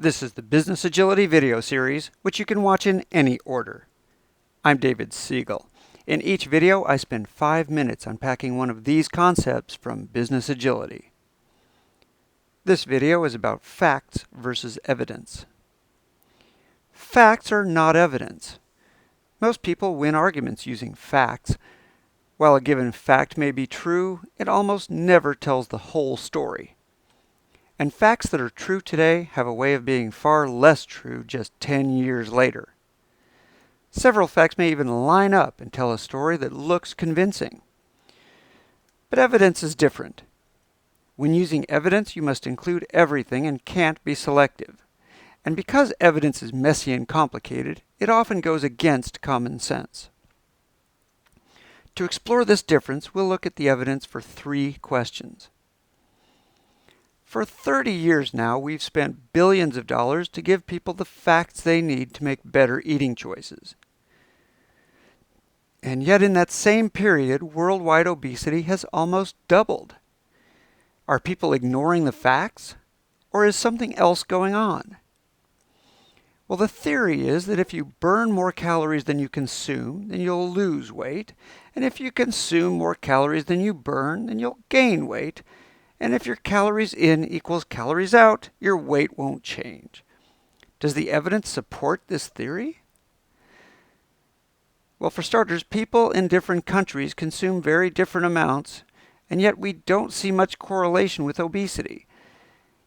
This is the Business Agility video series, which you can watch in any order. I'm David Siegel. In each video, I spend 5 minutes unpacking one of these concepts from Business Agility. This video is about facts versus evidence. Facts are not evidence. Most people win arguments using facts. While a given fact may be true, it almost never tells the whole story. And facts that are true today have a way of being far less true just 10 years later. Several facts may even line up and tell a story that looks convincing. But evidence is different. When using evidence, you must include everything and can't be selective. And because evidence is messy and complicated, it often goes against common sense. To explore this difference, we'll look at the evidence for 3 questions. For 30 years now, we've spent billions of dollars to give people the facts they need to make better eating choices. And yet in that same period, worldwide obesity has almost doubled. Are people ignoring the facts, or is something else going on? Well, the theory is that if you burn more calories than you consume, then you'll lose weight. And if you consume more calories than you burn, then you'll gain weight. And if your calories in equals calories out, your weight won't change. Does the evidence support this theory? Well, for starters, people in different countries consume very different amounts, and yet we don't see much correlation with obesity.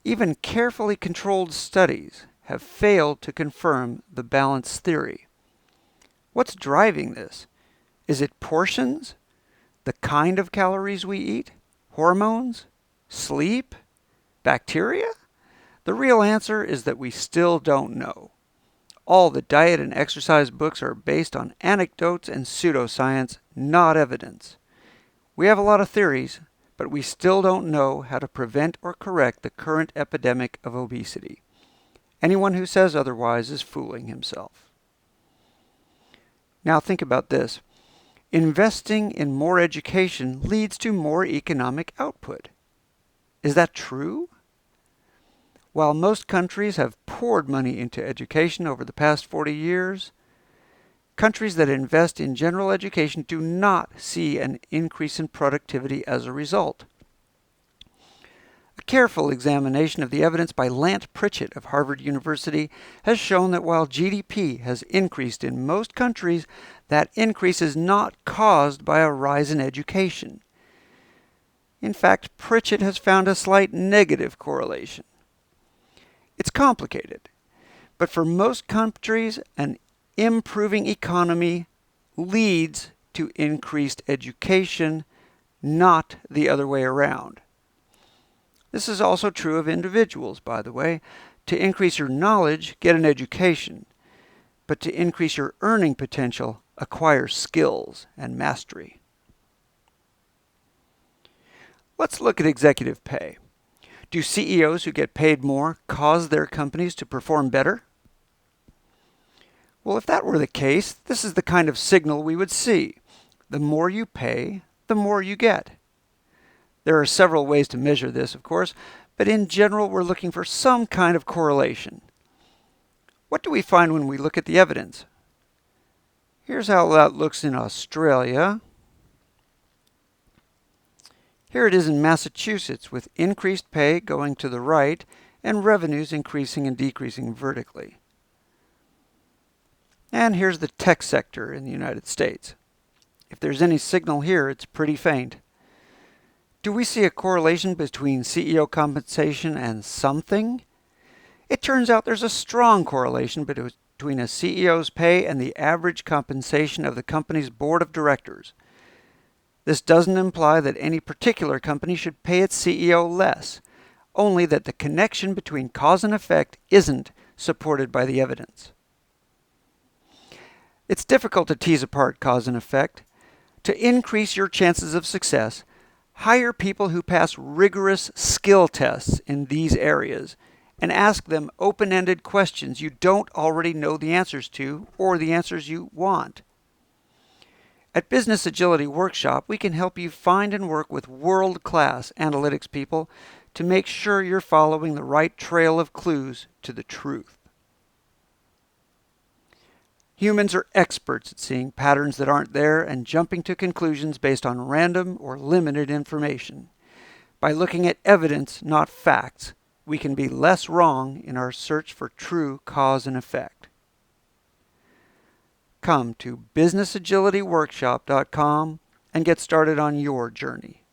Even carefully controlled studies have failed to confirm the balance theory. What's driving this? Is it portions? The kind of calories we eat? Hormones? Sleep? Bacteria? The real answer is that we still don't know. All the diet and exercise books are based on anecdotes and pseudoscience, not evidence. We have a lot of theories, but we still don't know how to prevent or correct the current epidemic of obesity. Anyone who says otherwise is fooling himself. Now think about this. Investing in more education leads to more economic output. Is that true? While most countries have poured money into education over the past 40 years, countries that invest in general education do not see an increase in productivity as a result. A careful examination of the evidence by Lant Pritchett of Harvard University has shown that while GDP has increased in most countries, that increase is not caused by a rise in education. In fact, Pritchett has found a slight negative correlation. It's complicated, but for most countries, an improving economy leads to increased education, not the other way around. This is also true of individuals, by the way. To increase your knowledge, get an education, but to increase your earning potential, acquire skills and mastery. Let's look at executive pay. Do CEOs who get paid more cause their companies to perform better? Well, if that were the case, this is the kind of signal we would see. The more you pay, the more you get. There are several ways to measure this, of course, but in general, we're looking for some kind of correlation. What do we find when we look at the evidence? Here's how that looks in Australia. Here it is in Massachusetts, with increased pay going to the right and revenues increasing and decreasing vertically. And here's the tech sector in the United States. If there's any signal here, it's pretty faint. Do we see a correlation between CEO compensation and something? It turns out there's a strong correlation between a CEO's pay and the average compensation of the company's board of directors. This doesn't imply that any particular company should pay its CEO less, only that the connection between cause and effect isn't supported by the evidence. It's difficult to tease apart cause and effect. To increase your chances of success, hire people who pass rigorous skill tests in these areas and ask them open-ended questions you don't already know the answers to or the answers you want. At Business Agility Workshop, we can help you find and work with world-class analytics people to make sure you're following the right trail of clues to the truth. Humans are experts at seeing patterns that aren't there and jumping to conclusions based on random or limited information. By looking at evidence, not facts, we can be less wrong in our search for true cause and effect. Come to businessagilityworkshop.com and get started on your journey.